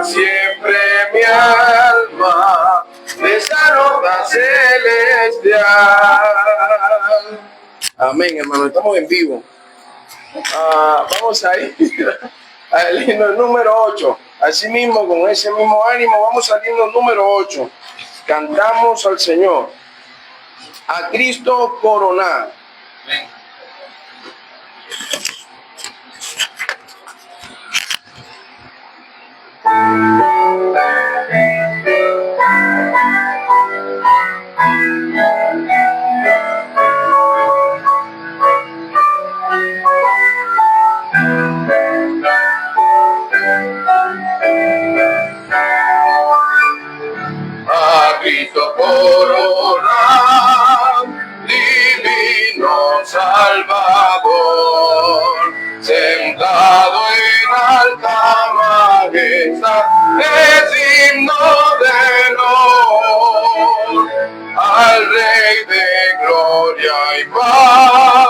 siempre mi alma de esta nota celestial. Amén, hermano, estamos en vivo. Vamos a ir al himno número 8. Así mismo, con ese mismo ánimo, vamos al himno número 8. Cantamos al Señor. A Cristo coronar. Amén. A Cristo coronar, divino Salvador, sentado en alta majestad, es digno de honor, al Rey de gloria y paz,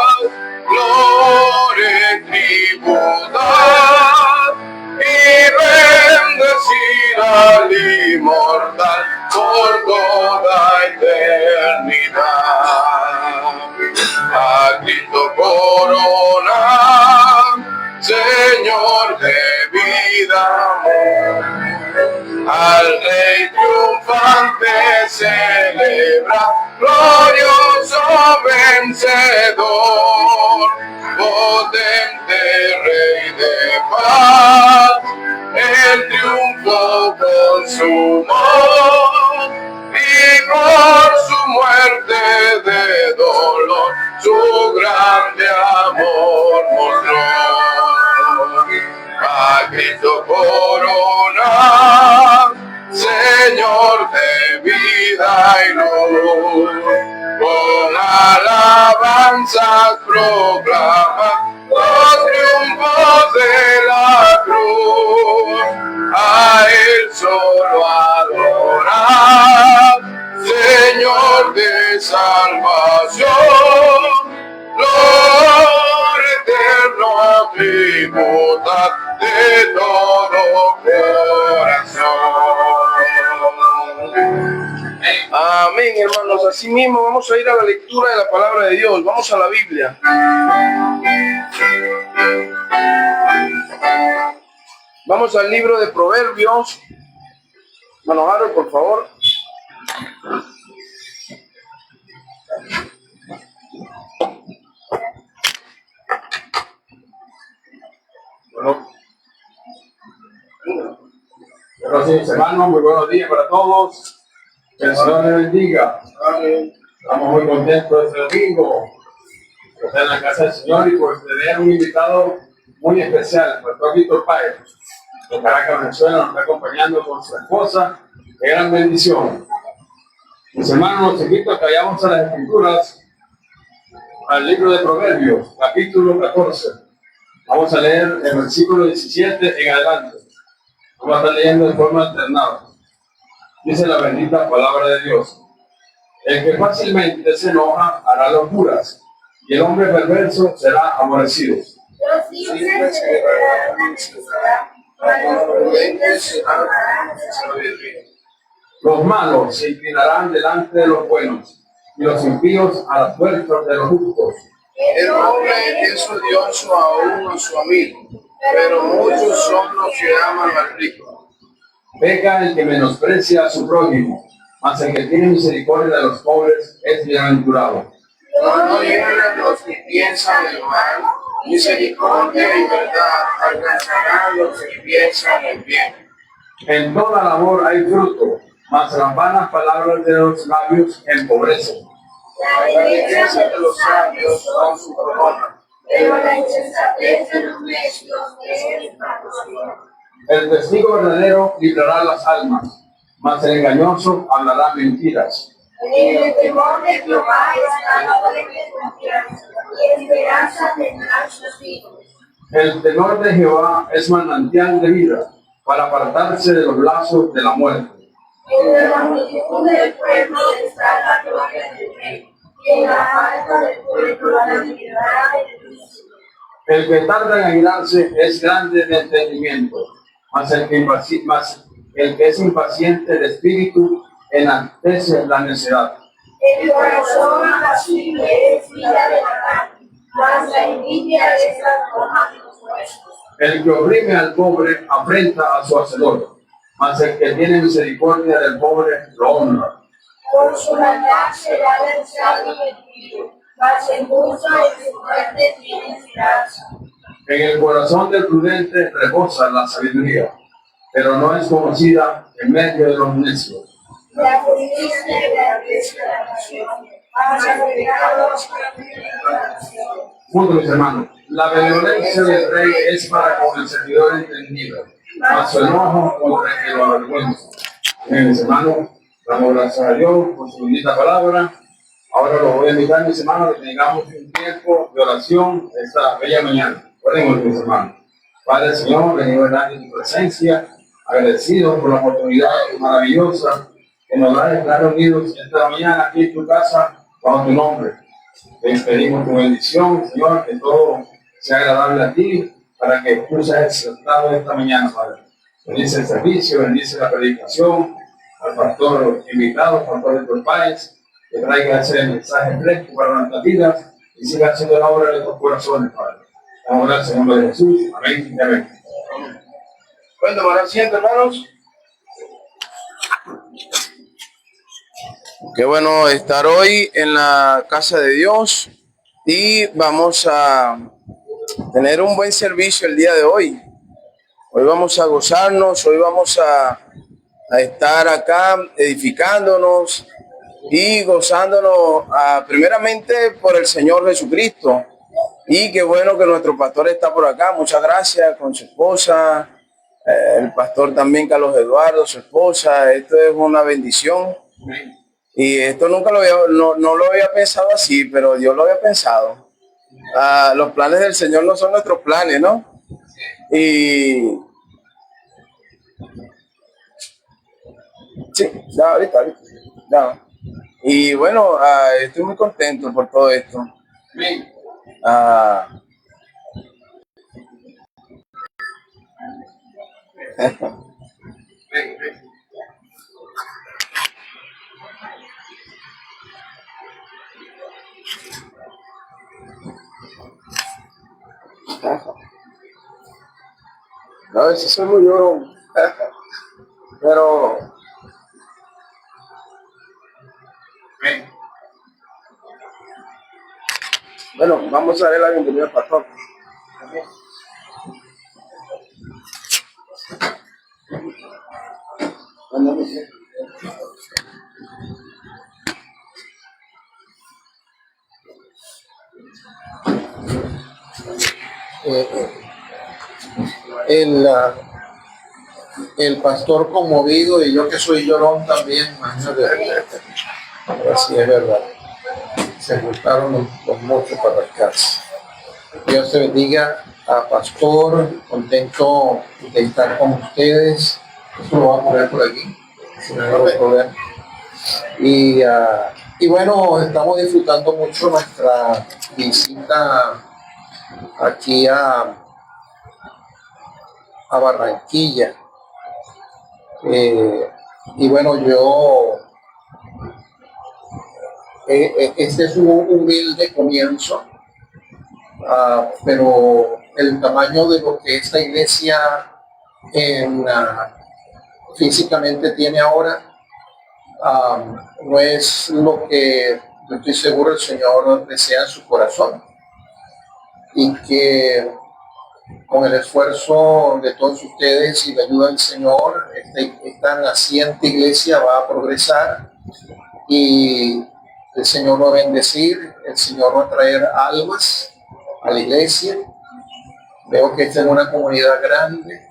gloria y tributar, y bendecir al inmortal por toda eternidad. A Cristo coronar, Señor de vida, al Rey triunfante celebra, glorioso vencedor, potente Rey de paz, el triunfo consumó, y por su muerte de dolor, su grande amor mostró. A Cristo coronar, Señor de vida y luz, con alabanzas proclama los triunfos de la cruz. A Él solo adorar, Señor de salvación, gloria eterna tributar de todo corazón. Amén, hermanos. Así mismo vamos a ir a la lectura de la palabra de Dios. Vamos a la Biblia. Vamos al libro de Proverbios. Hermano Harold, por favor. Gracias, hermanos. Muy buenos días para todos. Que el Señor les bendiga. Amén. Estamos muy contentos este domingo de estar en la casa del Señor y por tener un invitado muy especial, el pastor Víctor Páez, de Caracas, Venezuela, nos está acompañando con su esposa. ¡Qué gran bendición! Mis hermanos, los invito a que vayamos a las Escrituras, al libro de Proverbios, capítulo 14. Vamos a leer el versículo 17 en adelante. Vamos a estar leyendo de forma alternada. Dice la bendita palabra de Dios: el que fácilmente se enoja hará locuras, y el hombre perverso será aborrecido. Los simples se revelarán y los prudentes se amarán de sabiduría. Los malos se inclinarán delante de los buenos, y los impíos a las puertas de los justos. El hombre es odioso aún a su amigo, pero muchos son los que aman al rico. Peca el que menosprecia a su prójimo, mas el que tiene misericordia de los pobres es bienaventurado. No hieren los que piensan el mal, misericordia y verdad alcanzarán los que piensan el bien. En toda labor hay fruto, mas las vanas palabras de los labios empobrecen. La riqueza de los sabios son su corona, pero la insensatez de los necios es dispersión. El testigo verdadero librará las almas, mas el engañoso hablará mentiras. En el temor de Jehová está la fuerte confianza, y esperanza tendrán sus hijos. El temor de Jehová es manantial de vida, para apartarse de los lazos de la muerte. En la multitud del pueblo está la gloria del rey, y en la falta del pueblo la libertad del juicio. El que tarda en airarse es grande de entendimiento, mas el que es impaciente de espíritu enaltece la necedad. El corazón apacible es vida de la carne, mas la envidia es la roja de los huesos. El que oprime al pobre afrenta a su hacedor, mas el que tiene misericordia del pobre lo honra. Por su maldad será lanzado y metido, mas el justo de su fuerte tiene esperanza. En el corazón del prudente reposa la sabiduría, pero no es conocida en medio de los necios. La justicia engrandece la nación, mas el pecado la nación. Juntos, mis hermanos, la benevolencia del rey es para con el servidor entendido, mas su enojo contra el que lo avergüenza. Bien, mis hermanos, damos gracias a Dios por su bendita palabra. Ahora los voy a invitar, mis hermanos, que tengamos un tiempo de oración esta bella mañana. Oremos, mis hermanos. Padre Señor, venimos delante de tu presencia, agradecidos por la oportunidad maravillosa que nos da de estar reunidos esta mañana aquí en tu casa bajo tu nombre. Te pedimos tu bendición, Señor, que todo sea agradable a ti, para que tú seas exaltado esta mañana, Padre. Bendice el servicio, bendice la predicación, al pastor invitado, pastor de tu país, que traiga ese mensaje fresco para nuestras vidas y siga haciendo la obra de nuestros corazones, Padre. Damos gracias en el nombre de Jesús. Amén y amén. Bueno, tomar asiento, hermanos. Qué bueno estar hoy en la casa de Dios y vamos a tener un buen servicio el día de hoy. Hoy vamos a gozarnos, hoy vamos a estar acá edificándonos y gozándonos primeramente por el Señor Jesucristo. Y qué bueno que nuestro pastor está por acá. Muchas gracias, con su esposa, el pastor también Carlos Eduardo, su esposa. Esto es una bendición. Y esto nunca no lo había pensado así, pero Dios lo había pensado. Los planes del Señor no son nuestros planes, ¿no? Y sí, ya, ahorita. Ya. Y bueno, estoy muy contento por todo esto. A veces soy muy llorón, pero bueno, vamos a darle la bienvenida al pastor. El pastor conmovido y yo que soy llorón también, imagínate. Así es verdad. Se juntaron los muchos para la casa. Dios te bendiga a pastor, contento de estar con ustedes. Esto lo vamos a poner por aquí, si no hay problema. Y bueno, estamos disfrutando mucho nuestra visita aquí a Barranquilla. Y bueno, este es un humilde comienzo, pero el tamaño de lo que esta iglesia físicamente tiene ahora no es lo que yo estoy seguro el Señor desea en su corazón, y que con el esfuerzo de todos ustedes y la ayuda del Señor, esta naciente iglesia va a progresar y el Señor va a bendecir, el Señor va a traer almas a la iglesia. Veo que esta es una comunidad grande,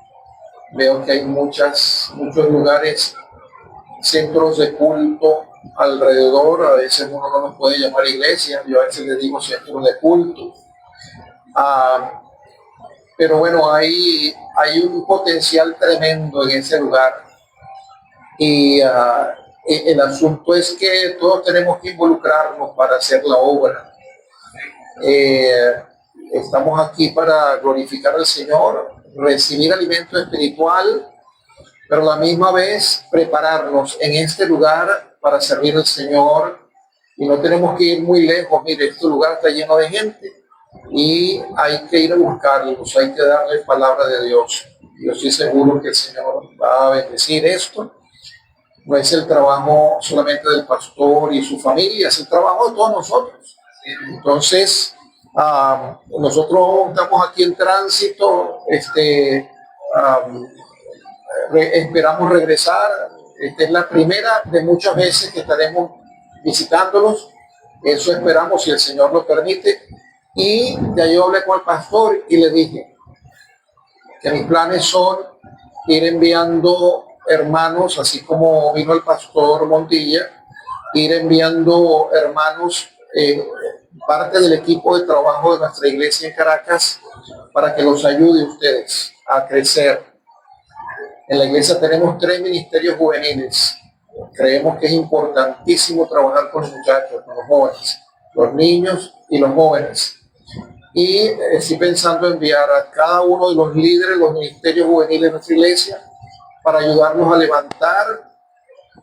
veo que hay muchos lugares, centros de culto alrededor. A veces uno no los puede llamar iglesia, yo a veces le digo centros de culto. Pero bueno, hay un potencial tremendo en ese lugar, y el asunto es que todos tenemos que involucrarnos para hacer la obra. Estamos aquí para glorificar al Señor, recibir alimento espiritual, pero a la misma vez prepararnos en este lugar para servir al Señor. Y no tenemos que ir muy lejos. Mire, este lugar está lleno de gente y hay que ir a buscarlos, hay que darle palabra de Dios. Yo estoy seguro que el Señor va a bendecir esto. No es el trabajo solamente del pastor y su familia, es el trabajo de todos nosotros. Entonces, nosotros estamos aquí en tránsito, esperamos regresar. Esta es la primera de muchas veces que estaremos visitándolos. Eso esperamos, si el Señor lo permite. Y ya yo hablé con el pastor y le dije que mis planes son ir enviando hermanos, así como vino el pastor Montilla, ir enviando hermanos, parte del equipo de trabajo de nuestra iglesia en Caracas, para que los ayude a ustedes a crecer. En la iglesia tenemos 3 ministerios juveniles. Creemos que es importantísimo trabajar con los muchachos, con los jóvenes, los niños y los jóvenes. Y estoy pensando enviar a cada uno de los líderes, los ministerios juveniles de nuestra iglesia, para ayudarnos a levantar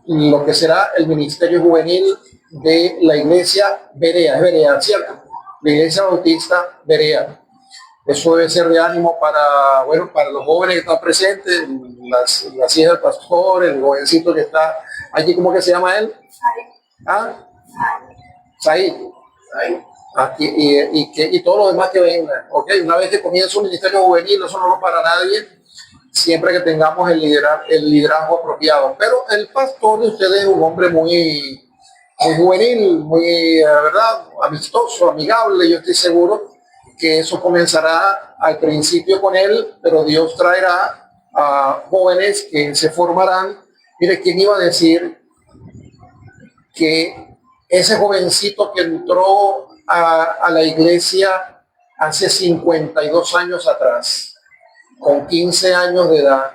lo que será el ministerio juvenil de la iglesia Berea. Es Berea, ¿cierto? La iglesia bautista Berea. Eso debe ser de ánimo para, bueno, para los jóvenes que están presentes, las hijas del pastor, el jovencito que está allí. ¿Cómo que se llama él? ¿Ah? Said. Aquí, y todos los demás que vengan. Okay, una vez que comienza un ministerio juvenil, eso no lo para nadie, siempre que tengamos el liderazgo apropiado. Pero el pastor de ustedes es un hombre muy juvenil, muy, ¿verdad?, amistoso, amigable. Yo estoy seguro que eso comenzará al principio con él, pero Dios traerá a jóvenes que se formarán. Mire, ¿quién iba a decir que ese jovencito que entró a la iglesia hace 52 años atrás, con 15 años de edad,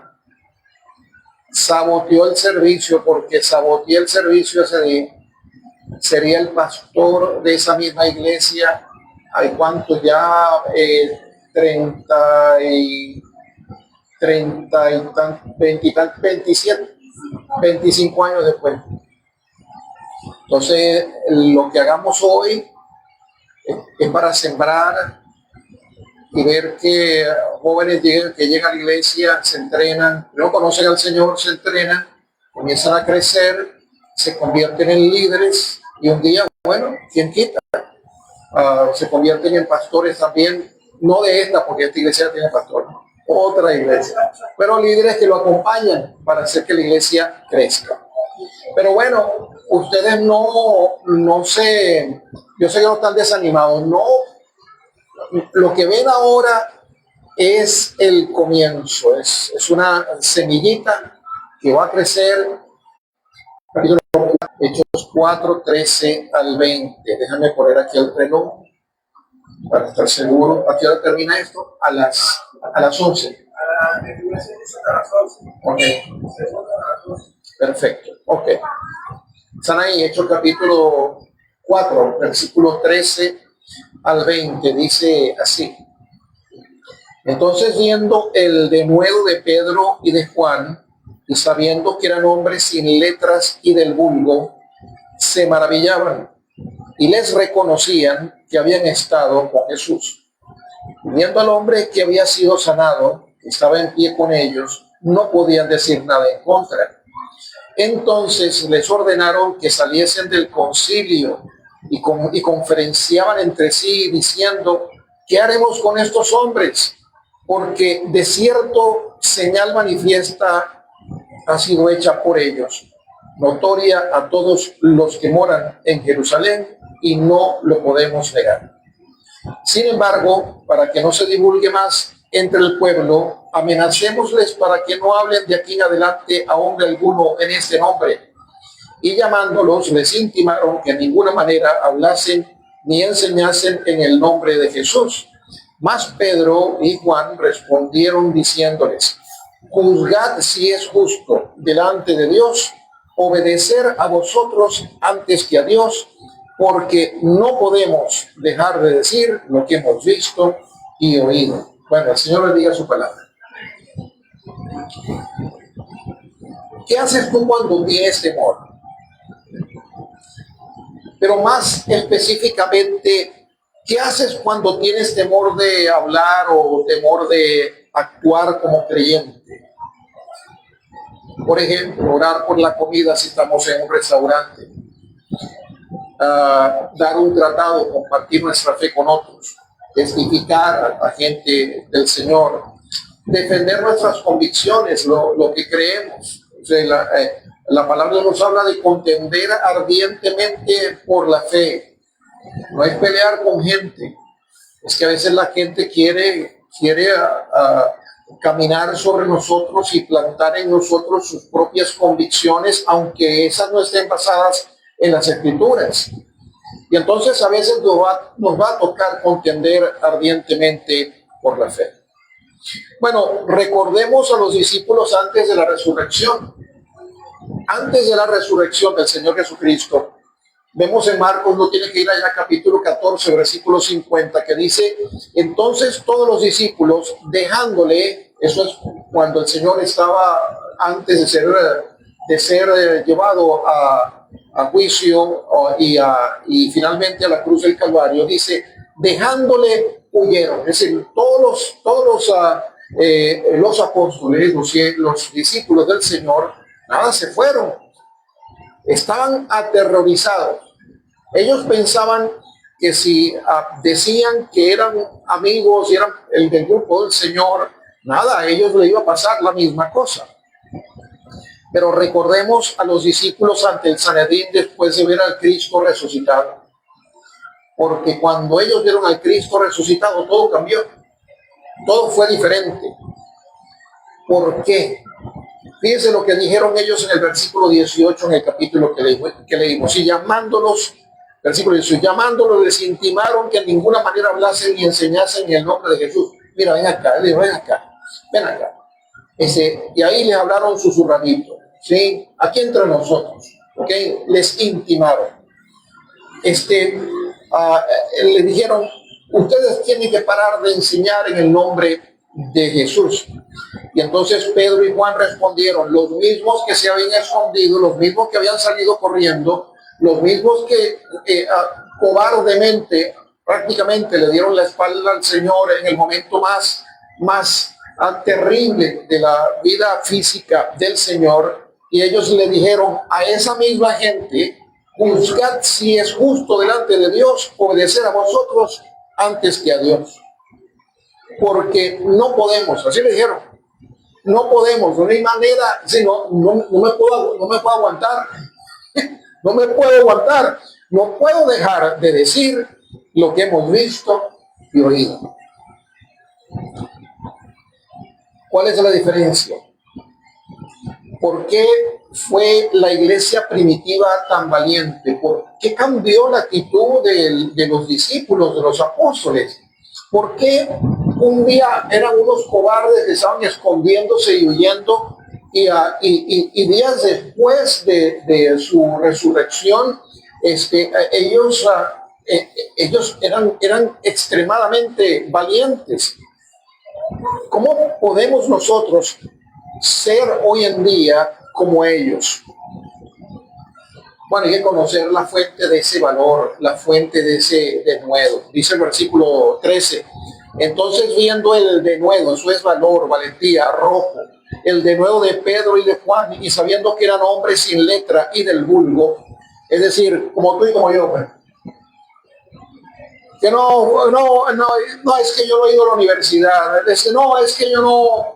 saboteó el servicio? Porque saboteó el servicio ese día. Sería el pastor de esa misma iglesia. ¿Hay cuántos ya? 25 años después. Entonces, lo que hagamos hoy es para sembrar y ver que jóvenes que llegan a la iglesia, se entrenan, no conocen al Señor, se entrenan, comienzan a crecer, se convierten en líderes y un día, bueno, ¿quién quita? Se convierten en pastores también, no de esta, porque esta iglesia tiene pastor, otra iglesia, pero líderes que lo acompañan para hacer que la iglesia crezca. Pero bueno, ustedes no sé, yo sé que no están desanimados, no, lo que ven ahora es el comienzo, es una semillita que va a crecer. Hechos 4, 13 al 20. Déjame poner aquí el reloj para estar seguro. ¿A qué hora termina esto? A las 11. Ok. Perfecto. Ok. Están ahí, Hechos capítulo 4, versículo 13 al 20. Dice así: entonces, viendo el denuedo de Pedro y de Juan, y sabiendo que eran hombres sin letras y del vulgo, se maravillaban y les reconocían que habían estado con Jesús. Viendo al hombre que había sido sanado, que estaba en pie con ellos, no podían decir nada en contra. Entonces les ordenaron que saliesen del concilio y conferenciaban entre sí diciendo: ¿qué haremos con estos hombres? Porque de cierto señal manifiesta ha sido hecha por ellos, notoria a todos los que moran en Jerusalén, y no lo podemos negar. Sin embargo, para que no se divulgue más entre el pueblo, amenacémosles para que no hablen de aquí en adelante a hombre alguno en este nombre. Y llamándolos, les intimaron que en ninguna manera hablasen ni enseñasen en el nombre de Jesús. Mas Pedro y Juan respondieron diciéndoles: juzgad si es justo delante de Dios obedecer a vosotros antes que a Dios, porque no podemos dejar de decir lo que hemos visto y oído. Bueno, el Señor bendiga su palabra. ¿Qué haces tú cuando tienes temor? Pero más específicamente, ¿qué haces cuando tienes temor de hablar o temor de actuar como creyente? Por ejemplo, orar por la comida si estamos en un restaurante, dar un tratado, compartir nuestra fe con otros, testificar a gente del Señor, defender nuestras convicciones, lo que creemos. O sea, la palabra nos habla de contender ardientemente por la fe. No es pelear con gente. Es que a veces la gente quiere caminar sobre nosotros y plantar en nosotros sus propias convicciones, aunque esas no estén basadas en las Escrituras. Y entonces a veces nos va a tocar contender ardientemente por la fe. Bueno, recordemos a los discípulos antes de la resurrección. Antes de la resurrección del Señor Jesucristo, vemos en Marcos, no tiene que ir allá, capítulo 14, versículo 50, que dice: entonces todos los discípulos, dejándole, eso es cuando el Señor estaba antes de ser llevado a juicio y finalmente a la cruz del Calvario, dice, dejándole huyeron. Es decir, todos los apóstoles, los discípulos del Señor, nada, se fueron. Estaban aterrorizados. Ellos pensaban que si decían que eran amigos y eran el del grupo del Señor, nada, a ellos le iba a pasar la misma cosa. Pero recordemos a los discípulos ante el Sanedrín después de ver al Cristo resucitado. Porque cuando ellos vieron al Cristo resucitado, todo cambió. Todo fue diferente. ¿Por qué? Fíjense lo que dijeron ellos en el versículo 18, en el capítulo que leímos. Y llamándolos, versículo 18, llamándolos, les intimaron que en ninguna manera hablasen ni enseñasen en el nombre de Jesús. Mira, ven acá, ven acá. Y ahí les hablaron susurradito, ¿sí? Aquí entre nosotros, ¿ok? Les intimaron. Le dijeron, ustedes tienen que parar de enseñar en el nombre de Jesús. Y entonces Pedro y Juan respondieron, los mismos que se habían escondido, los mismos que habían salido corriendo, los mismos que cobardemente, prácticamente le dieron la espalda al Señor en el momento más terrible de la vida física del Señor, y ellos le dijeron a esa misma gente, juzgad si es justo delante de Dios obedecer a vosotros antes que a Dios, porque no podemos, así le dijeron, no podemos, no hay manera, si no me puedo aguantar, no me puedo aguantar, no puedo dejar de decir lo que hemos visto y oído. ¿Cuál es la diferencia? ¿Por qué fue la iglesia primitiva tan valiente? ¿Por qué cambió la actitud de los discípulos, de los apóstoles? ¿Por qué un día eran unos cobardes que estaban escondiéndose y huyendo y días después de su resurrección, ellos eran extremadamente valientes? ¿Cómo podemos nosotros ser hoy en día como ellos? Bueno, hay que conocer la fuente de ese valor, la fuente de ese denuedo. Dice el versículo 13. Entonces, viendo el denuedo, eso es valor, valentía, arrojo, el denuedo de Pedro y de Juan, y sabiendo que eran hombres sin letra y del vulgo, es decir, como tú y como yo, pues, que no, es que yo no he ido a la universidad, es que yo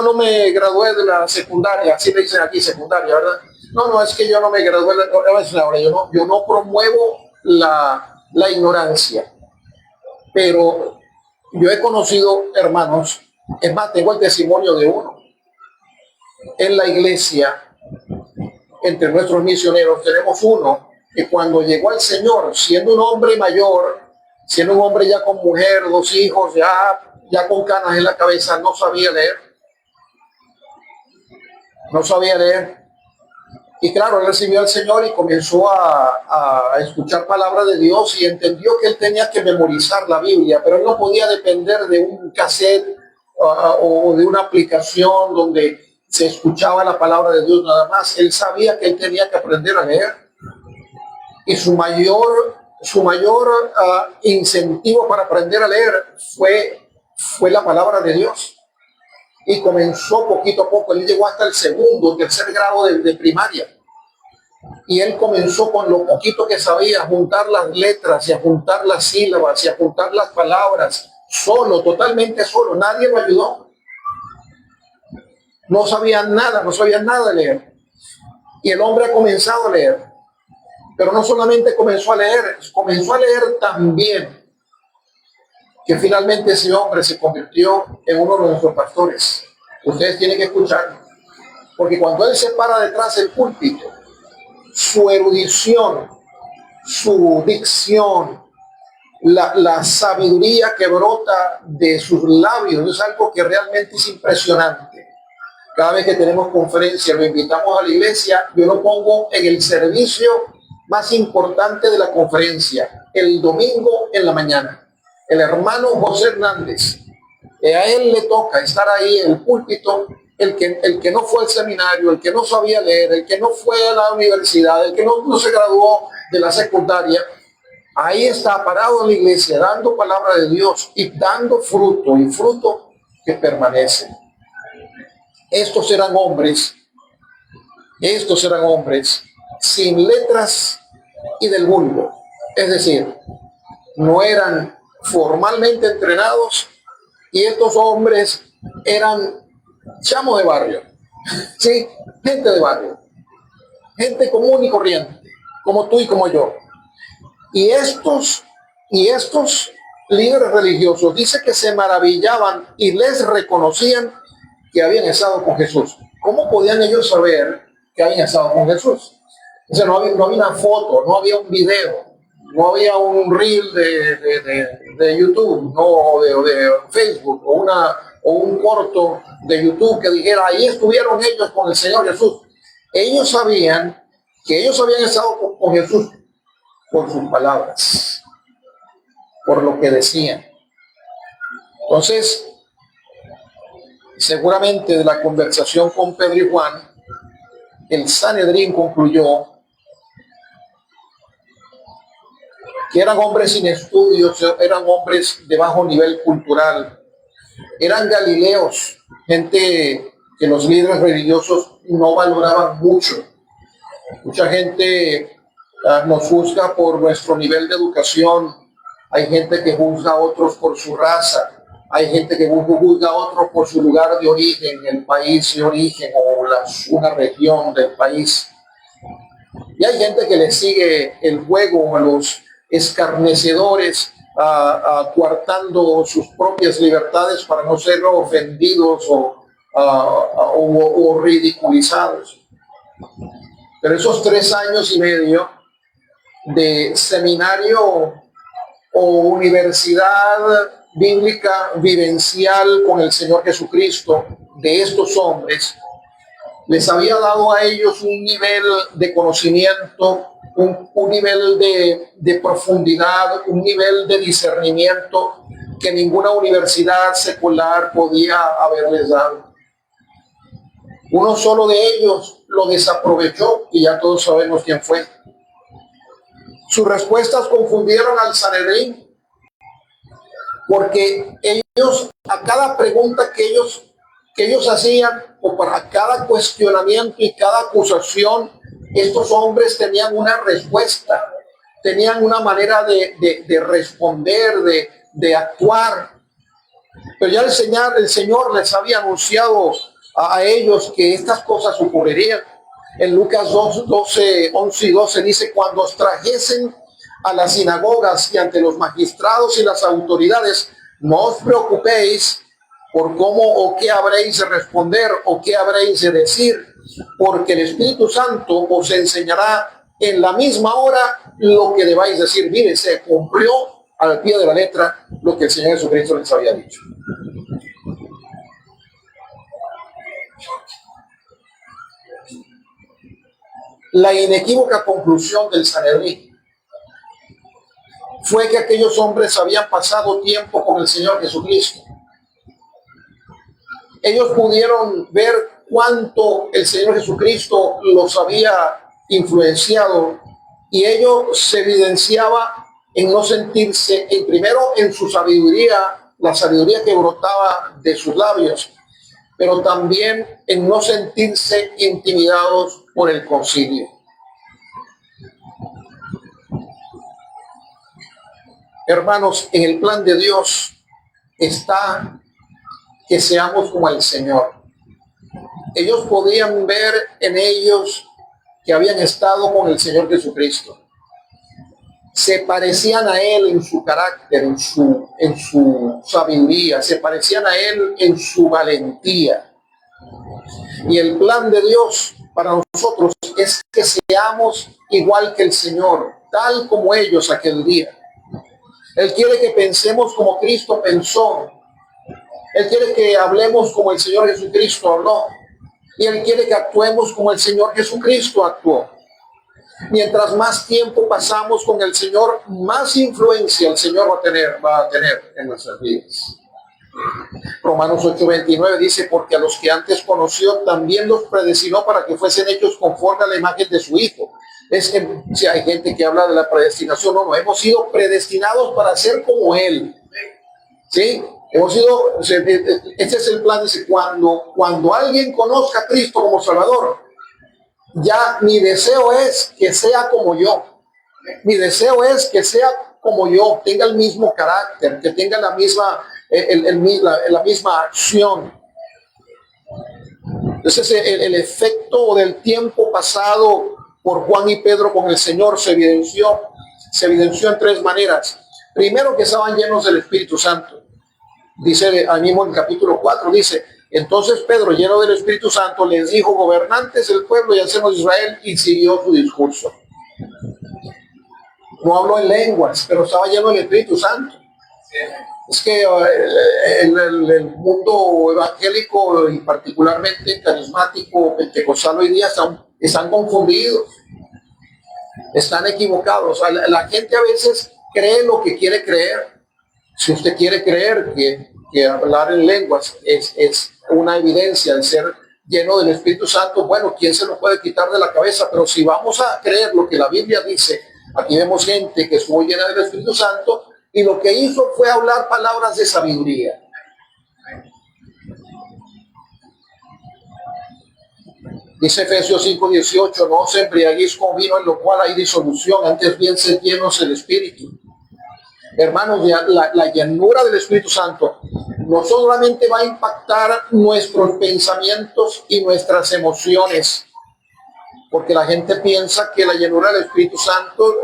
no me gradué de la secundaria, así le dicen aquí, secundaria, ¿verdad? No, es que yo no me gradué de la, yo no promuevo la ignorancia, pero yo he conocido hermanos, es más, tengo el testimonio de uno, en la iglesia, entre nuestros misioneros, tenemos uno que cuando llegó al Señor, siendo un hombre mayor, siendo un hombre ya con mujer, 2 hijos, ya con canas en la cabeza, no sabía leer. Y claro, él recibió al Señor y comenzó a escuchar palabra de Dios y entendió que él tenía que memorizar la Biblia, pero él no podía depender de un cassette o de una aplicación donde se escuchaba la palabra de Dios nada más. Él sabía que él tenía que aprender a leer. Y su mayor incentivo para aprender a leer fue la palabra de Dios. Y comenzó poquito a poco. Él llegó hasta el segundo, tercer grado de primaria. Y él comenzó con lo poquito que sabía, a juntar las letras y a juntar las sílabas y a juntar las palabras, solo, totalmente solo. Nadie lo ayudó. No sabía nada de leer. Y el hombre ha comenzado a leer. Pero no solamente comenzó a leer también que finalmente ese hombre se convirtió en uno de nuestros pastores. Ustedes tienen que escucharlo. Porque cuando él se para detrás del púlpito, su erudición, su dicción, la sabiduría que brota de sus labios es algo que realmente es impresionante. Cada vez que tenemos conferencia, lo invitamos a la iglesia, yo lo pongo en el servicio más importante de la conferencia, el domingo en la mañana. El hermano José Hernández, a él le toca estar ahí en el púlpito, el que no fue al seminario, el que no sabía leer, el que no fue a la universidad, el que no se graduó de la secundaria, ahí está parado en la iglesia dando palabra de Dios y dando fruto, y fruto que permanece. Estos eran hombres sin letras y del vulgo. Es decir, no eran formalmente entrenados, y estos hombres eran chamos de barrio. Sí, gente de barrio. Gente común y corriente, como tú y como yo. Y estos líderes religiosos, dice que se maravillaban y les reconocían que habían estado con Jesús. ¿Cómo podían ellos saber que habían estado con Jesús? O sea, no había una foto, no había un video, no había un reel de YouTube, no, o de Facebook, o un corto de YouTube que dijera, ahí estuvieron ellos con el Señor Jesús. Ellos sabían que ellos habían estado con Jesús por sus palabras, por lo que decían. Entonces, seguramente de la conversación con Pedro y Juan, el Sanedrín concluyó que eran hombres sin estudios, eran hombres de bajo nivel cultural, eran galileos, gente que los líderes religiosos no valoraban mucho. Mucha gente nos juzga por nuestro nivel de educación, hay gente que juzga a otros por su raza, hay gente que juzga a otros por su lugar de origen, el país de origen o una región del país. Y hay gente que le sigue el juego a los escarnecedores, coartando sus propias libertades para no ser ofendidos o ridiculizados. Pero esos 3 años y medio de seminario o universidad bíblica vivencial con el Señor Jesucristo de estos hombres les había dado a ellos un nivel de conocimiento, un nivel de profundidad, un nivel de discernimiento que ninguna universidad secular podía haberles dado. Uno solo de ellos lo desaprovechó y ya todos sabemos quién fue. Sus respuestas confundieron al Sanedrín, porque ellos, a cada pregunta que ellos hacían, o para cada cuestionamiento y cada acusación, estos hombres tenían una respuesta, tenían una manera de responder, de actuar. Pero ya el Señor les había anunciado a ellos que estas cosas ocurrirían. En Lucas 11 y 12 dice, cuando os trajesen a las sinagogas y ante los magistrados y las autoridades, no os preocupéis por cómo o qué habréis de responder o qué habréis de decir, porque el Espíritu Santo os enseñará en la misma hora lo que debáis decir. Mire, se cumplió al pie de la letra lo que el Señor Jesucristo les había dicho. La inequívoca conclusión del Sanedrín fue que aquellos hombres habían pasado tiempo con el Señor Jesucristo. ellos pudieron ver cuánto el Señor Jesucristo los había influenciado, y ello se evidenciaba en no sentirse, primero en su sabiduría, la sabiduría que brotaba de sus labios, pero también en no sentirse intimidados por el concilio. Hermanos, en el plan de Dios está que seamos como el Señor. Ellos podían ver en ellos que habían estado con el Señor Jesucristo. Se parecían a Él en su carácter, en su sabiduría, se parecían a Él en su valentía. Y el plan de Dios para nosotros es que seamos igual que el Señor, tal como ellos aquel día. Él quiere que pensemos como Cristo pensó. Él quiere que hablemos como el Señor Jesucristo habló. Y Él quiere que actuemos como el Señor Jesucristo actuó. Mientras más tiempo pasamos con el Señor, más influencia el Señor va a tener en nuestras vidas. Romanos 8:29 dice, porque a los que antes conoció también los predestinó para que fuesen hechos conforme a la imagen de su Hijo. Es que si hay gente que habla de la predestinación, no, hemos sido predestinados para ser como Él. ¿Sí? Este es el plan, dice, cuando alguien conozca a Cristo como Salvador, ya mi deseo es que sea como yo. Mi deseo es que sea como yo, tenga el mismo carácter, que tenga la misma, la misma acción. Entonces el efecto del tiempo pasado por Juan y Pedro con el Señor se evidenció en tres maneras. Primero, que estaban llenos del Espíritu Santo. Dice ahí mismo en el capítulo 4, dice, entonces Pedro, lleno del Espíritu Santo, les dijo, gobernantes del pueblo y ancianos de Israel, y siguió su discurso. No habló en lenguas, pero estaba lleno del Espíritu Santo. Es que el mundo evangélico y particularmente carismático, pentecostal hoy día están confundidos, están equivocados. La gente a veces cree lo que quiere creer. Si usted quiere creer que hablar en lenguas es una evidencia de ser lleno del Espíritu Santo, bueno, ¿quién se lo puede quitar de la cabeza? Pero si vamos a creer lo que la Biblia dice, aquí vemos gente que estuvo llena del Espíritu Santo y lo que hizo fue hablar palabras de sabiduría. Dice Efesios 5:18, no os embriaguéis con vino en lo cual hay disolución, antes bien sed llenos del Espíritu. Hermanos, la llenura del Espíritu Santo no solamente va a impactar nuestros pensamientos y nuestras emociones, porque la gente piensa que la llenura del Espíritu Santo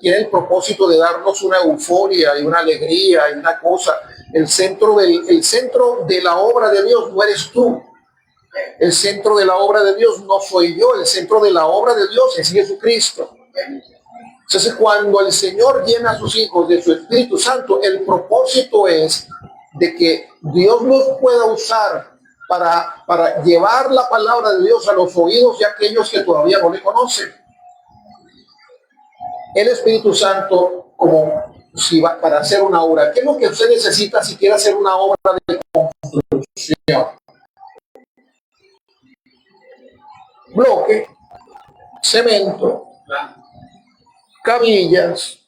tiene el propósito de darnos una euforia y una alegría y una cosa. El centro de la obra de Dios no eres tú. El centro de la obra de Dios no soy yo. El centro de la obra de Dios es Jesucristo. Entonces, cuando el Señor llena a sus hijos de su Espíritu Santo, el propósito es de que Dios los pueda usar para llevar la palabra de Dios a los oídos de aquellos que todavía no le conocen. El Espíritu Santo, como si va para hacer una obra, ¿qué es lo que usted necesita si quiere hacer una obra de construcción? Bloque, cemento, cabillas,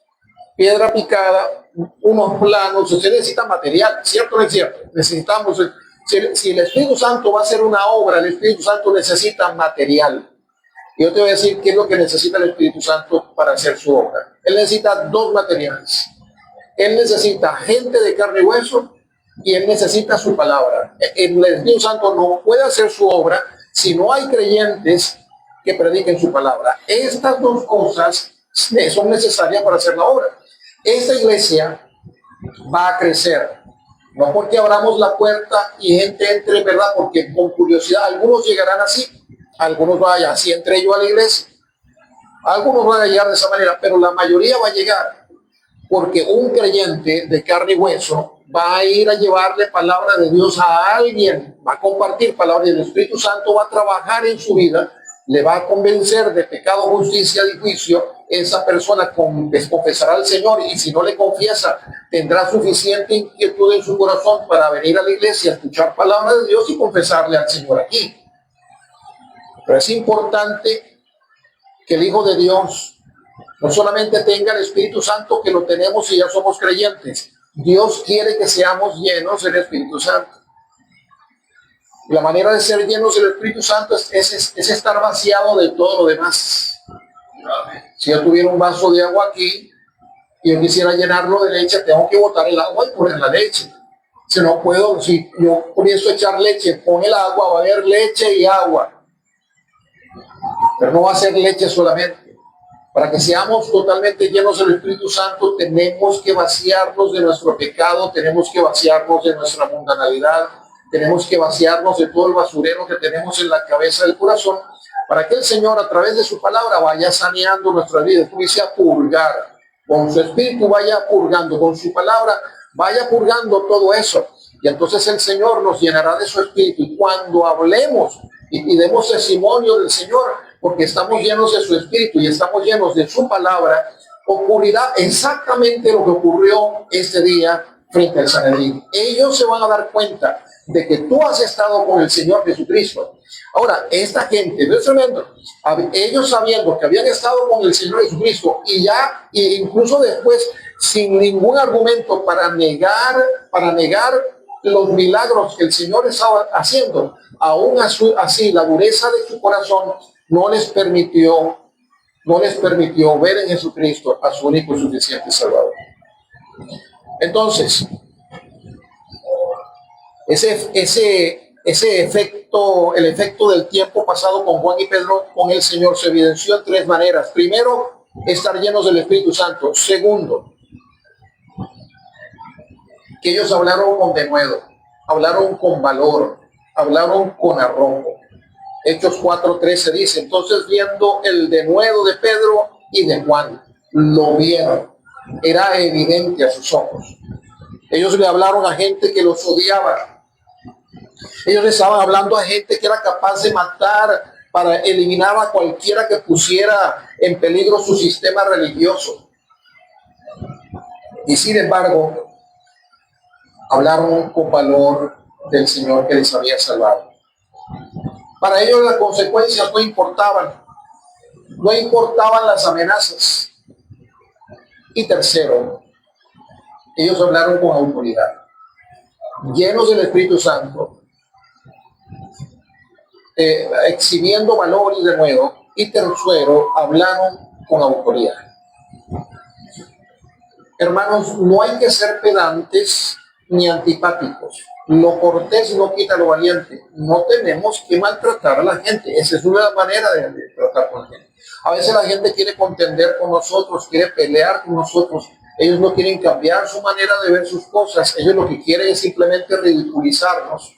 piedra picada, unos planos. Usted necesita material, ¿cierto o no es cierto? Necesitamos, si el Espíritu Santo va a hacer una obra, el Espíritu Santo necesita material. Y yo te voy a decir qué es lo que necesita el Espíritu Santo para hacer su obra. Él necesita dos materiales. Él necesita gente de carne y hueso y él necesita su palabra. El Espíritu Santo no puede hacer su obra si no hay creyentes que prediquen su palabra. Estas dos cosas son necesarias para hacer la obra. Esta iglesia va a crecer, no porque abramos la puerta y gente entre, ¿verdad? Porque con curiosidad, algunos llegarán así, algunos vayan así, entre yo a la iglesia, algunos van a llegar de esa manera, pero la mayoría va a llegar porque un creyente de carne y hueso va a ir a llevarle palabra de Dios a alguien, va a compartir palabra del Espíritu Santo, va a trabajar en su vida, le va a convencer de pecado, justicia y juicio. esa persona confesará al Señor, y si no le confiesa, tendrá suficiente inquietud en su corazón para venir a la iglesia, escuchar palabra de Dios y confesarle al Señor aquí. Pero es importante que el Hijo de Dios no solamente tenga el Espíritu Santo, que lo tenemos y ya somos creyentes. Dios quiere que seamos llenos del Espíritu Santo. La manera de ser llenos del Espíritu Santo es estar vaciado de todo lo demás. Si yo tuviera un vaso de agua aquí y yo quisiera llenarlo de leche, tengo que botar el agua y poner la leche. Si no puedo, si yo comienzo a echar leche con el agua, va a haber leche y agua. Pero no va a ser leche solamente. Para que seamos totalmente llenos del Espíritu Santo, tenemos que vaciarnos de nuestro pecado, tenemos que vaciarnos de nuestra mundanalidad, tenemos que vaciarnos de todo el basurero que tenemos en la cabeza del corazón, para que el Señor, a través de su palabra, vaya saneando nuestras vidas. Comience a purgar, con su Espíritu vaya purgando, con su palabra vaya purgando todo eso. Y entonces el Señor nos llenará de su Espíritu. Y cuando hablemos y demos testimonio del Señor, porque estamos llenos de su Espíritu y estamos llenos de su palabra, ocurrirá exactamente lo que ocurrió este día frente al Sanedrín. Ellos se van a dar cuenta de que tú has estado con el Señor Jesucristo. Ahora, esta gente, ¿no es tremendo? Ellos sabiendo que habían estado con el Señor Jesucristo y ya, e incluso después, sin ningún argumento para negar los milagros que el Señor estaba haciendo, aún así la dureza de su corazón no les permitió ver en Jesucristo a su único y suficiente Salvador. Entonces, ese efecto, el efecto del tiempo pasado con Juan y Pedro con el Señor se evidenció en tres maneras. Primero, estar llenos del Espíritu Santo. Segundo, que ellos hablaron con denuedo, hablaron con valor, hablaron con arrojo. Hechos 4:13 dice: entonces, viendo el denuedo de Pedro y de Juan, lo vieron. Era evidente a sus ojos. Ellos le hablaron a gente que los odiaba. Ellos le estaban hablando a gente que era capaz de matar para eliminar a cualquiera que pusiera en peligro su sistema religioso. Y sin embargo, hablaron con valor del Señor que les había salvado. Para ellos las consecuencias no importaban las amenazas. Y tercero, ellos hablaron con autoridad, llenos del Espíritu Santo, exhibiendo valor y denuedo. Y tercero, hablaron con autoridad. Hermanos, no hay que ser pedantes ni antipáticos. Lo cortés no quita lo valiente. No tenemos que maltratar a la gente. Esa es una manera de tratar con la gente. A veces la gente quiere contender con nosotros, quiere pelear con nosotros. Ellos no quieren cambiar su manera de ver sus cosas. Ellos lo que quieren es simplemente ridiculizarnos.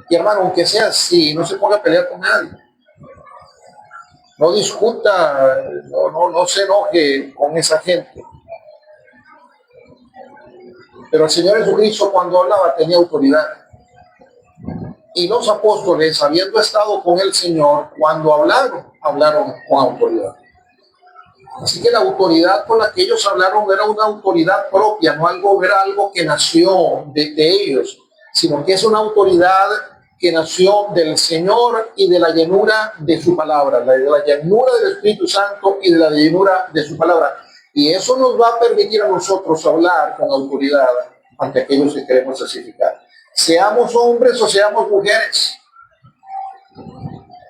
Y hermano, aunque sea así, no se ponga a pelear con nadie. No discuta, no se enoje con esa gente. Pero el Señor Jesucristo, cuando hablaba, tenía autoridad. Y los apóstoles, habiendo estado con el Señor, cuando hablaron con autoridad. Así que la autoridad con la que ellos hablaron era una autoridad propia, era algo que nació de ellos, sino que es una autoridad que nació del Señor y de la llenura de su palabra, de la llenura del Espíritu Santo y de la llenura de su palabra. Y eso nos va a permitir a nosotros hablar con autoridad ante aquellos que queremos clasificar. Seamos hombres o seamos mujeres.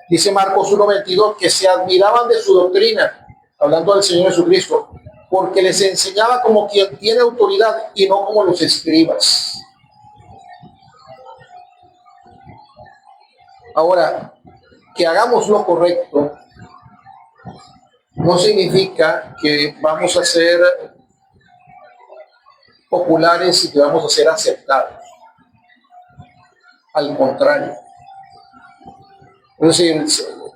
Dice Marcos 1:22 que se admiraban de su doctrina, hablando del Señor Jesucristo, porque les enseñaba como quien tiene autoridad y no como los escribas. Ahora, que hagamos lo correcto no significa que vamos a ser populares y que vamos a ser aceptados. Al contrario. Es decir,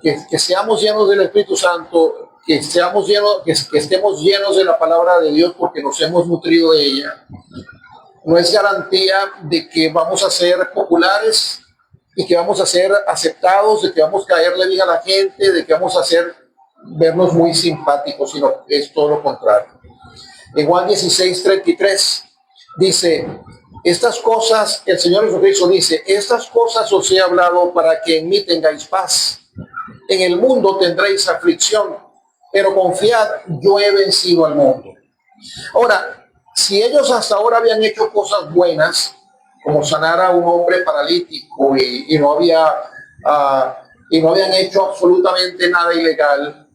que seamos llenos del Espíritu Santo, que estemos llenos de la palabra de Dios porque nos hemos nutrido de ella, no es garantía de que vamos a ser populares y que vamos a ser aceptados, de que vamos a caerle bien a la gente, de que vamos a ser vernos muy simpáticos, sino es todo lo contrario. En Juan 16:33 dice, estas cosas, el Señor Jesucristo dice, estas cosas os he hablado para que en mí tengáis paz. En el mundo tendréis aflicción, pero confiad, yo he vencido al mundo. Ahora, si ellos hasta ahora habían hecho cosas buenas, como sanar a un hombre paralítico y no habían hecho absolutamente nada ilegal,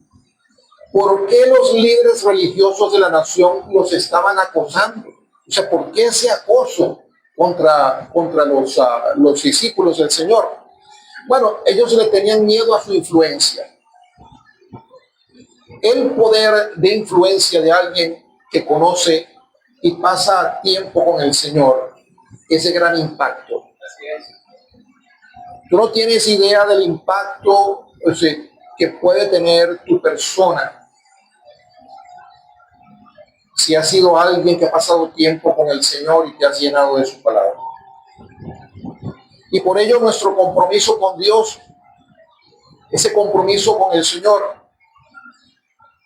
¿por qué los líderes religiosos de la nación los estaban acosando? O sea, ¿por qué ese acoso contra los discípulos del Señor? Bueno, ellos le tenían miedo a su influencia. El poder de influencia de alguien que conoce y pasa tiempo con el Señor es de gran impacto. Tú no tienes idea del impacto, o sea, que puede tener tu persona si has sido alguien que ha pasado tiempo con el Señor y te has llenado de su palabra. Y por ello nuestro compromiso con Dios, ese compromiso con el Señor,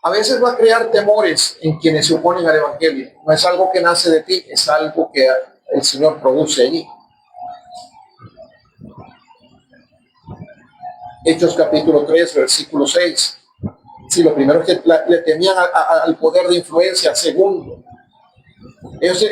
a veces va a crear temores en quienes se oponen al Evangelio. No es algo que nace de ti, es algo que el Señor produce allí. Hechos capítulo 3, versículo 6. Sí, lo primero es que le temían al poder de influencia. Segundo, ellos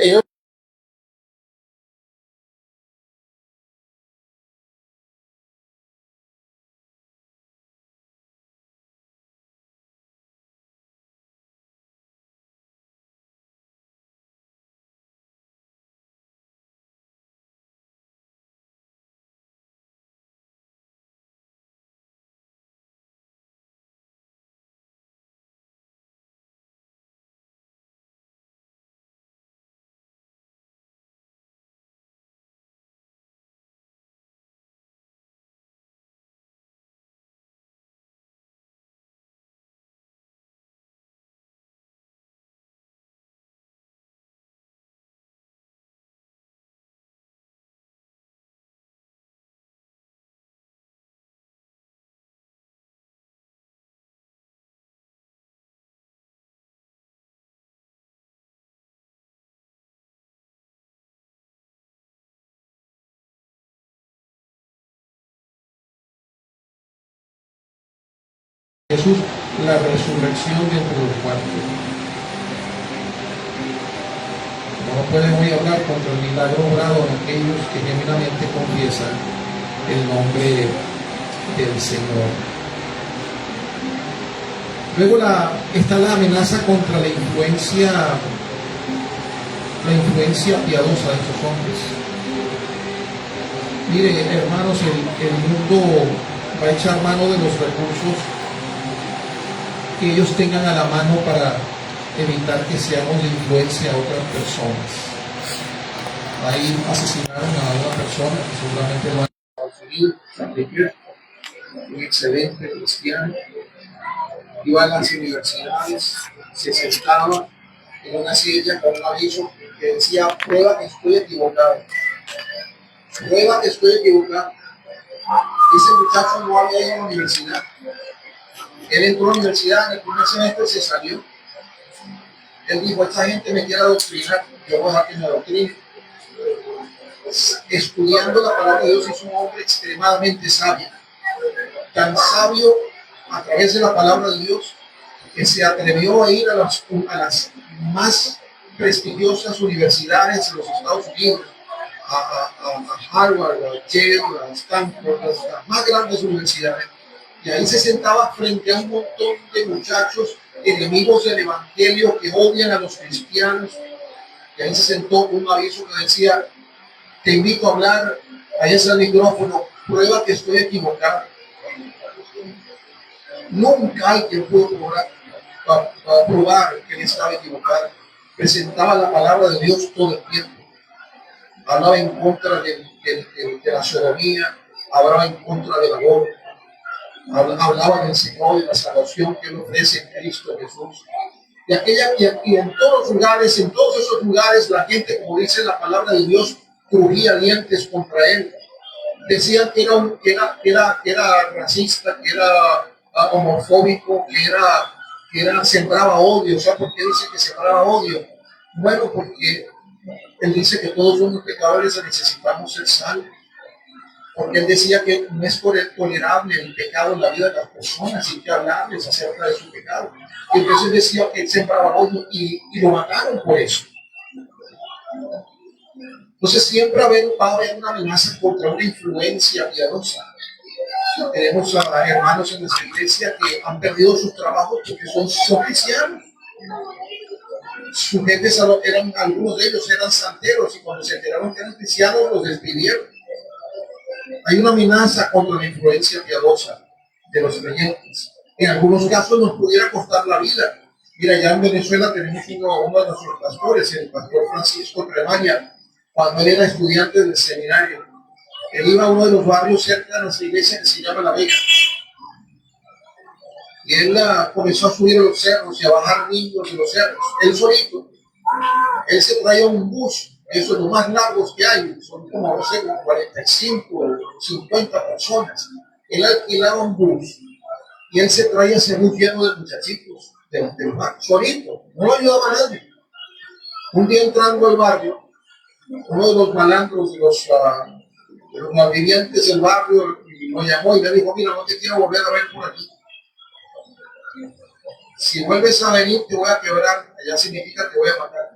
Jesús, la resurrección de entre los muertos. No pueden hoy hablar contra el milagro obrado en aquellos que genuinamente confiesan el nombre del Señor. Luego está la amenaza contra la influencia piadosa de estos hombres. Mire, hermanos, el mundo va a echar mano de los recursos que ellos tengan a la mano para evitar que seamos de influencia a otras personas. Ahí asesinaron a una persona que seguramente lo han conseguido, un excelente cristiano, iba a las universidades, se sentaba en una silla con un aviso que decía: prueba que estoy equivocado, prueba que estoy equivocado. Ese muchacho no había ido a la universidad. Él entró a la universidad, en el primer semestre se salió. Él dijo: esta gente me quiere adoctrinar, yo voy a dejar que me adoctrine. Estudiando la palabra de Dios, es un hombre extremadamente sabio, tan sabio a través de la palabra de Dios, que se atrevió a ir a las más prestigiosas universidades de los Estados Unidos, a Harvard, a Yale, a Stanford, las más grandes universidades. Y ahí se sentaba frente a un montón de muchachos enemigos del Evangelio que odian a los cristianos. Y ahí se sentó un aviso que decía: te invito a hablar, ahí está el micrófono, prueba que estoy equivocado. Nunca alguien pudo probar que él estaba equivocado. Presentaba la palabra de Dios todo el tiempo. Hablaba en contra de la sodomía, hablaba en contra del aborto. Hablaba del Señor, de la salvación que Él ofrece en Cristo Jesús. Y en todos los lugares, en todos esos lugares, la gente, como dice la palabra de Dios, crujía dientes contra Él. Decían que era racista, que era homofóbico, que sembraba odio. ¿Sabes por qué dice que sembraba odio? Bueno, porque él dice que todos somos pecadores y necesitamos ser salvos. Porque él decía que no es tolerable el pecado en la vida de las personas y que hablarles acerca de su pecado. Y entonces decía que él sembraba odio y lo mataron por eso. Entonces siempre va a haber una amenaza contra una influencia piadosa. Tenemos a hermanos en nuestra iglesia que han perdido sus trabajos porque son cristianos. Sus jefes algunos de ellos eran santeros y cuando se enteraron que eran cristianos los despidieron. Hay una amenaza contra la influencia piadosa de los creyentes. En algunos casos nos pudiera costar la vida. Mira, ya en Venezuela tenemos uno de nuestros pastores, el pastor Francisco Tremaña, cuando él era estudiante del seminario. Él iba a uno de los barrios cerca de nuestra iglesia que se llama La Vega. Y él comenzó a subir a los cerros y a bajar niños de los cerros. Él solito. Él se traía un bus, esos los más largos que hay, son como, no sé, como 45 o 50 personas. Él alquilaba un bus y él se traía ese bus lleno de muchachitos del barrio, solito, no lo ayudaba a nadie. Un día entrando al barrio, uno de los malandros, de los malvivientes del barrio, lo llamó y le dijo: mira, no te quiero volver a ver por aquí. Si vuelves a venir te voy a quebrar, allá significa te voy a matar.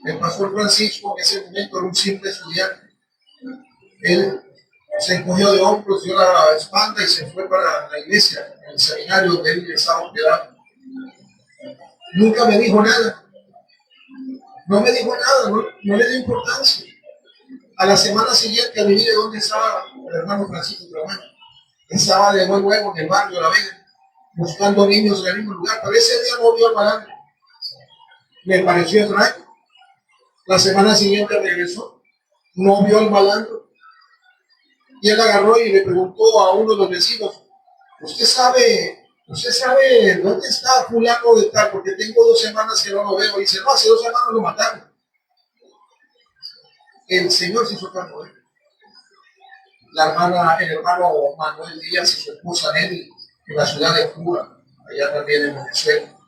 El pastor Francisco en ese momento era un simple estudiante. Él se encogió de hombros, dio la espalda y se fue para la iglesia, en el seminario donde él estaba hospedado. Nunca me dijo nada. No me dijo nada, no le dio importancia. A la semana siguiente, adivine dónde estaba el hermano Francisco Tremaña. Estaba de nuevo en el barrio de La Vega, buscando niños en el mismo lugar, pero ese día no vio al malandro. Me pareció extraño. La semana siguiente regresó, no vio al malandro. Y él agarró y le preguntó a uno de los vecinos: ¿Usted sabe dónde está fulano de tal? Porque tengo 2 semanas que no lo veo. Y dice: no, hace 2 semanas lo mataron. El Señor se hizo cargo de él. El hermano Manuel Díaz y su esposa Nelly, en la ciudad de Cuba, allá también en Venezuela,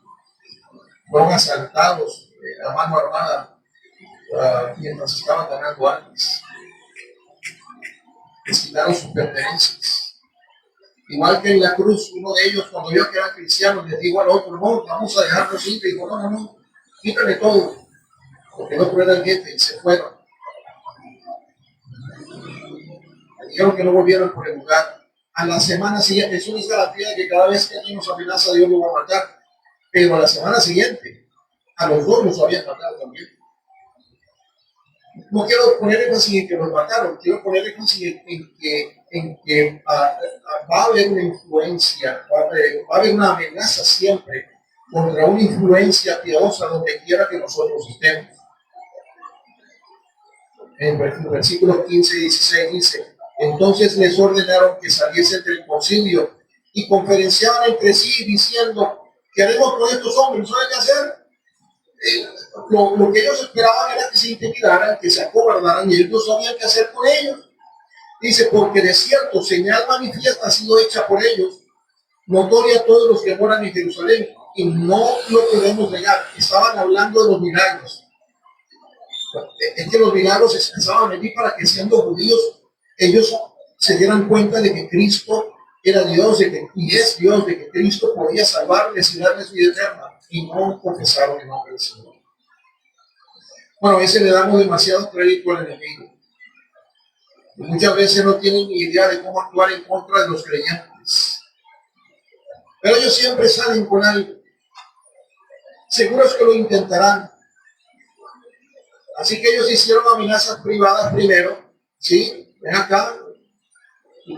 fueron asaltados a mano armada mientras estaban ganando armas. Les quitaron sus pertenencias. Igual que en la cruz, uno de ellos, cuando vio que eran cristianos, les dijo al otro: no, vamos a dejarlos ir. Y dijo: no, quítale todo, porque el otro era el jefe, y se fueron. Dijeron que no volvieron por el lugar. A la semana siguiente, eso es garantía de que cada vez que alguien nos amenaza, Dios lo va a matar. Pero a la semana siguiente, a los 2 los habían matado también. No quiero poner énfasis en que los mataron, quiero poner énfasis en que va a haber una influencia, va a haber una amenaza siempre contra una influencia piadosa donde quiera que nosotros estemos. En los versículos 15 y 16 dice: entonces les ordenaron que saliesen del concilio y conferenciaban entre sí diciendo: ¿qué haremos con estos hombres? ¿No saben qué hacer? Lo que ellos esperaban era que se intimidaran, que se acobardaran, y ellos no sabían qué hacer con ellos. Dice: porque de cierto señal manifiesta ha sido hecha por ellos, notoria a todos los que moran en Jerusalén, y no lo podemos negar. Estaban hablando de los milagros. Es que los milagros se empezaban a venir para que, siendo judíos, ellos se dieran cuenta de que Cristo era Dios y es Dios, de que Cristo podía salvarles y darles vida eterna, y no confesaron el nombre del Señor. Bueno, a veces le damos demasiado crédito al enemigo. Y muchas veces no tienen ni idea de cómo actuar en contra de los creyentes. Pero ellos siempre salen con algo. Seguros que lo intentarán. Así que ellos hicieron amenazas privadas primero, ¿sí? Ven acá,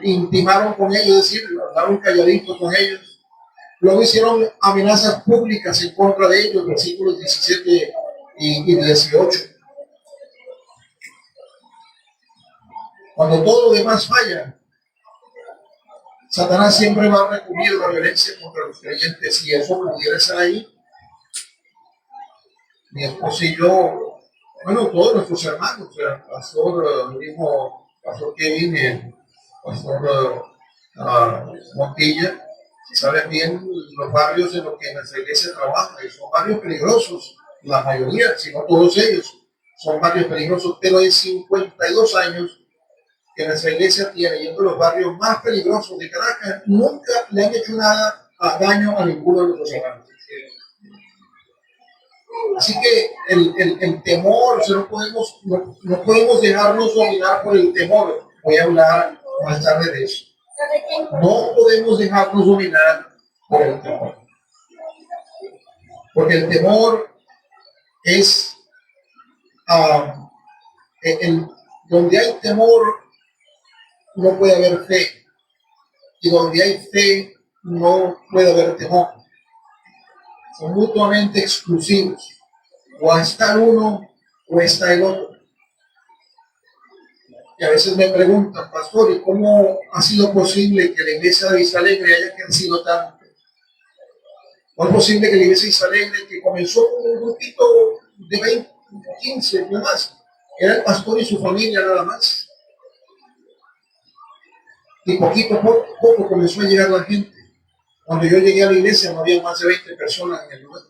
intimaron con ellos, es decir, hablaron calladitos con ellos. Luego hicieron amenazas públicas en contra de ellos, versículos 17 y 18. Cuando todo lo demás falla, Satanás siempre va a recurrir a la violencia contra los creyentes, y eso pudiera estar ahí. Mi esposa y yo, bueno, todos nuestros hermanos, el pastor, el mismo pastor Kevin, el pastor Montilla, si saben bien los barrios en los que nuestra iglesia trabaja, y son barrios peligrosos, la mayoría, si no todos ellos, son barrios peligrosos, pero en 52 años que nuestra iglesia tiene, y uno de los barrios más peligrosos de Caracas, nunca le han hecho nada a daño a ninguno de nuestros hermanos. Así que el temor, o sea, no podemos dejarnos dominar por el temor. Voy a hablar más tarde de eso. No podemos dejarnos dominar por el temor. Porque el temor es donde hay temor no puede haber fe. Y donde hay fe no puede haber temor. Son mutuamente exclusivos. O está el uno o está el otro. Y a veces me preguntan, pastor, ¿y cómo ha sido posible que la iglesia de Vista Alegre haya crecido tanto? ¿Cómo es posible que la iglesia de Vista Alegre, que comenzó con un grupito de 20, 15, no más, era el pastor y su familia nada más? Y poquito a poco comenzó a llegar la gente. Cuando yo llegué a la iglesia no había más de 20 personas en el lugar.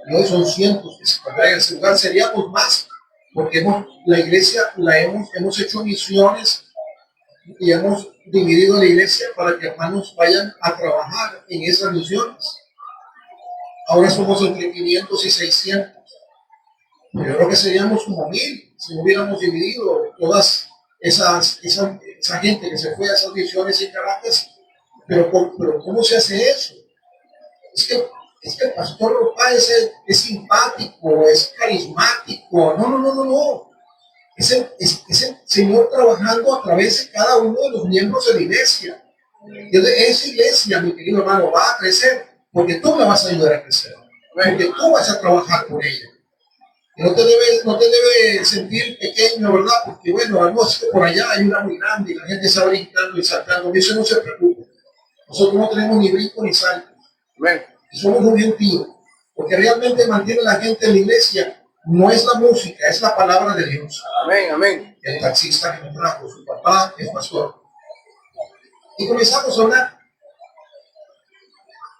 Y hoy son cientos que se congregan en ese lugar. Seríamos más, porque la iglesia hemos hecho misiones y hemos dividido la iglesia para que hermanos vayan a trabajar en esas misiones. Ahora somos entre 500 y 600. Yo creo que seríamos como 1000 si no hubiéramos dividido todas esa gente que se fue a esas misiones en Caracas. Pero ¿cómo se hace eso? Es que el pastor Ropa es simpático, es carismático. No. Es el Señor trabajando a través de cada uno de los miembros de la iglesia. Y esa iglesia, mi querido hermano, va a crecer porque tú me vas a ayudar a crecer. Porque tú vas a trabajar con ella. Y no te debe sentir pequeño, ¿verdad? Porque bueno, algo por allá hay una muy grande y la gente está brincando y saltando. Y eso no se preocupe. Nosotros no tenemos ni brinco ni salto. Y somos un gentío. Porque realmente mantiene a la gente en la iglesia. No es la música, es la palabra de Dios. Amén, amén. El taxista que nos trajo, su papá es pastor. Y comenzamos a hablar.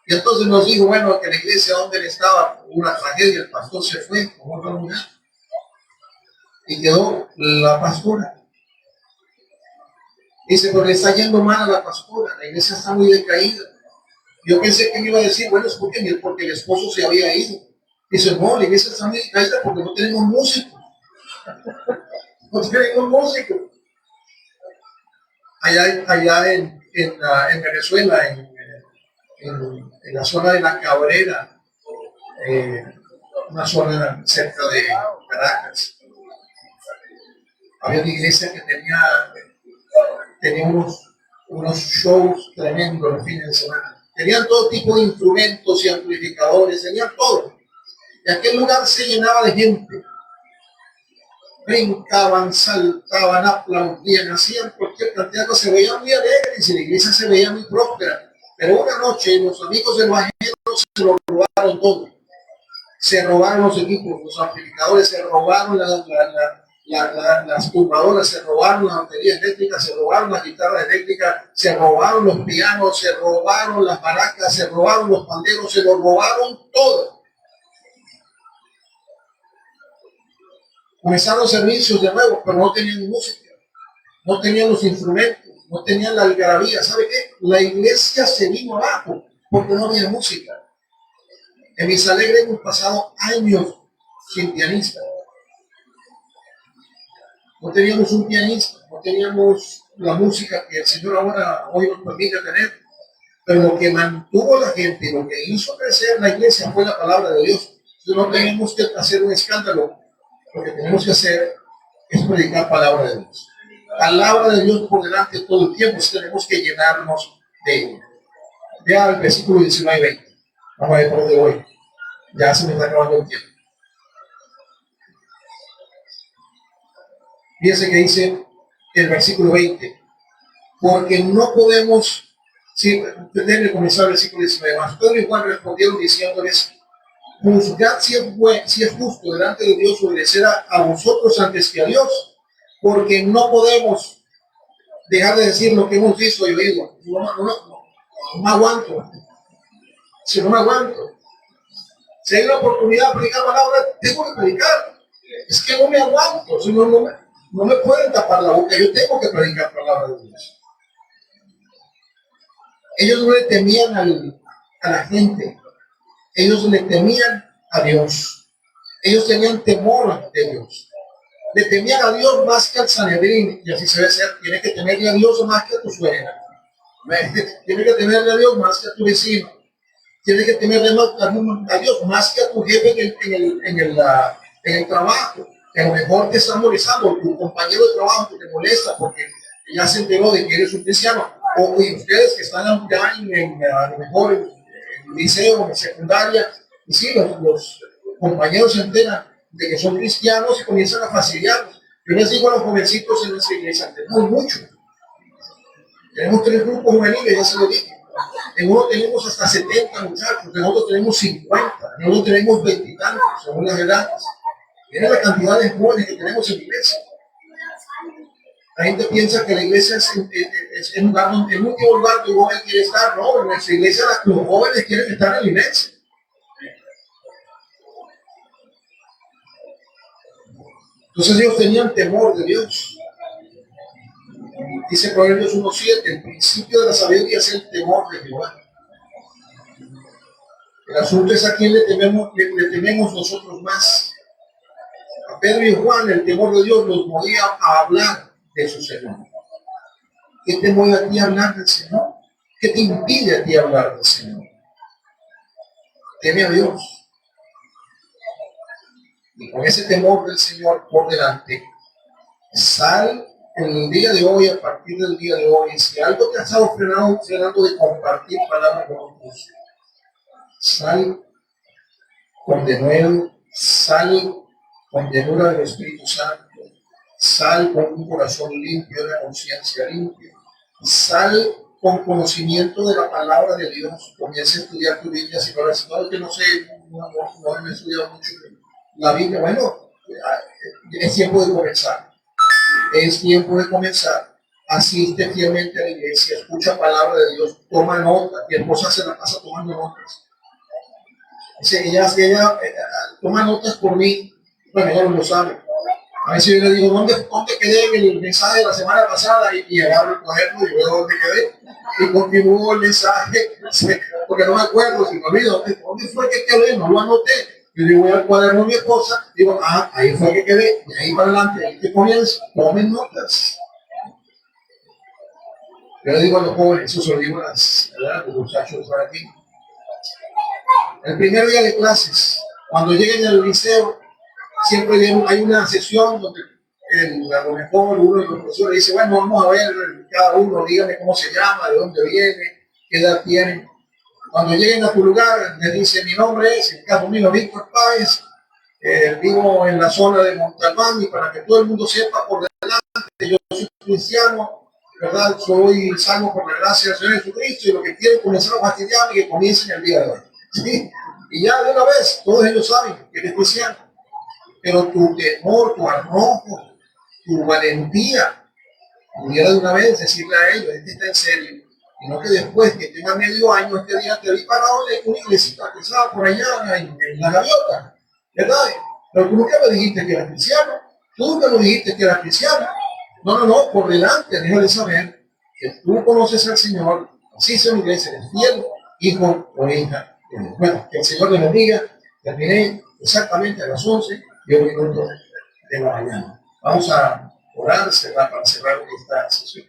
Y entonces nos dijo, bueno, que la iglesia donde él estaba, una tragedia, el pastor se fue con otra mujer. Y quedó la pastora. Dice, pero le está yendo mal a la pastora, la iglesia está muy decaída. Yo pensé que me iba a decir, bueno, es porque el esposo se había ido. Dice, no, la iglesia está muy decaída porque no tenemos músicos. No tenemos músicos. Allá en Venezuela, en la zona de La Cabrera, una zona cerca de Caracas, había una iglesia que tenía unos shows tremendos los fines de semana. Tenían todo tipo de instrumentos y amplificadores, tenían todo. Y aquel lugar se llenaba de gente. Brincaban, saltaban, aplaudían, hacían cualquier cantidad de cosas. Se veían muy alegres y la iglesia se veía muy próspera. Pero una noche los amigos del evangelio se lo robaron todo. Se robaron los equipos, los amplificadores, se robaron las tumbadoras, se robaron las baterías eléctricas, se robaron las guitarras eléctricas, se robaron los pianos, se robaron las maracas, se robaron los panderos, se lo robaron todo. Comenzaron servicios de nuevo, pero no tenían música, no tenían los instrumentos, no tenían la algarabía. ¿Sabe qué? La iglesia se vino abajo porque no había música. En Vista Alegre hemos pasado años sin pianista. No teníamos un pianista, no teníamos la música que el Señor hoy nos permite tener. Pero lo que mantuvo la gente, lo que hizo crecer la iglesia fue la palabra de Dios. Entonces no tenemos que hacer un escándalo. Lo que tenemos que hacer es predicar palabra de Dios. Palabra de Dios por delante todo el tiempo. Tenemos que llenarnos de ella. Vea el versículo 19 y 20. Vamos a ver por dónde voy. Ya se me está acabando el tiempo. Fíjense que dice el versículo 20. Porque no podemos, debe comenzar el versículo 19. Mas Pedro y Juan respondieron diciéndoles, juzgad si es justo delante de Dios obedecer a vosotros antes que a Dios, porque no podemos dejar de decir lo que hemos visto y oído. No me aguanto. Si no me aguanto. Si hay una oportunidad de predicar palabra, tengo que predicar. Es que no me aguanto. Si no me pueden tapar la boca. Yo tengo que predicar palabra de Dios. Ellos no le temían a la gente. Ellos le temían a Dios. Ellos tenían temor de Dios. Le temían a Dios más que al Sanedrín. Y así se debe ser. Tienes que temerle a Dios más que a tu suegra. Tienes que temerle a Dios más que a tu vecino. Tienes que temerle a Dios más que a tu jefe en el trabajo. Que a lo mejor te está molestando. Tu compañero de trabajo que te molesta porque ya se enteró de que eres un cristiano. O y ustedes que están ya a lo mejor en el liceo, en secundaria, y sí, los compañeros se enteran de que son cristianos y comienzan a fastidiarlos. Yo les digo a los jovencitos en nuestra iglesia, tenemos mucho. Tenemos 3 grupos juveniles, ya se lo dije. En uno tenemos hasta 70 muchachos, en otro tenemos 50, en otro tenemos 20 y tantos, según las edades. Miren la cantidad de jóvenes que tenemos en la iglesia. La gente piensa que la iglesia es el último lugar que un joven quiere estar. No, en nuestra iglesia los jóvenes quieren estar en la iglesia. Entonces ellos tenían temor de Dios. Dice Proverbios 1:7, el principio de la sabiduría es el temor de Jehová. El asunto es a quién le tememos nosotros más. A Pedro y Juan el temor de Dios los movía a hablar de su Señor. ¿Qué te mueve a ti a hablar del Señor? ¿Qué te impide a ti hablar del Señor? Teme a Dios. Y con ese temor del Señor por delante, sal en el día de hoy, a partir del día de hoy, si algo te ha estado frenando de compartir palabras con otros, sal con denuedo, sal con llenura del Espíritu Santo, sal con un corazón limpio, una conciencia limpia, sal con conocimiento de la palabra de Dios, comienza a estudiar tu Biblia, si no es que no sé, no he estudiado mucho la Biblia, bueno, es tiempo de comenzar. Es tiempo de comenzar. Asiste fielmente a la iglesia, escucha palabra de Dios, toma nota. Mi esposa se la pasa tomando notas. Dice, ella toma notas por mí. Bueno, ella no lo sabe. A veces yo le digo, ¿dónde quedé en el mensaje de la semana pasada? Y agarro el cuaderno y veo dónde quedé. Y continúo el mensaje, porque no me acuerdo, si me olvido, ¿dónde fue que quedé? No lo anoté. Yo le voy al cuaderno de mi esposa, digo, ahí fue que quedé, y ahí para adelante, ahí te comienzo, tomen notas. Yo le digo a los jóvenes, eso se lo digo a los muchachos para aquí. El primer día de clases, cuando lleguen al liceo, siempre hay una sesión donde a lo mejor uno de los profesores dice, bueno, vamos a ver, cada uno, dígame cómo se llama, de dónde viene, qué edad tiene. Cuando lleguen a tu lugar, les dice, mi nombre es, en el caso mío, Víctor Páez, vivo en la zona de Montalbán, y para que todo el mundo sepa por delante, yo soy cristiano, ¿verdad? Soy salvo por la gracia del Señor Jesucristo, y lo que quieren comenzar a fastidiarme, que comiencen el día de hoy. ¿Sí? Y ya de una vez, todos ellos saben que eres cristiano, pero tu temor, tu arrojo, tu valentía, pudiera de una vez decirle a ellos, este está en serio. Y no que después que tenga medio año, este día te vi parado en una iglesita que estaba por allá en la gaviota, ¿verdad? Pero tú nunca me dijiste que eras cristiano, tú nunca me dijiste que eras cristiano. No, por delante, déjale saber que tú conoces al Señor, así se me dice, eres fiel, hijo o hija. Bueno, que el Señor le bendiga. Terminé exactamente a las 11:01 de la mañana. Vamos a orar, para cerrar esta sesión.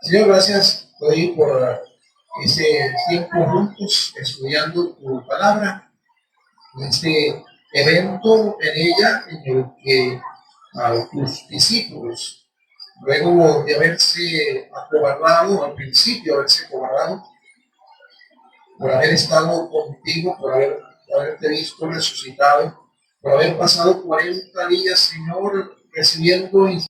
Señor, gracias hoy por este tiempo juntos estudiando tu palabra, este evento en ella en el que a tus discípulos, luego de haberse acobardado, al principio haberse acobardado, por haber estado contigo, por haberte visto resucitado, por haber pasado 40 días, Señor, recibiendo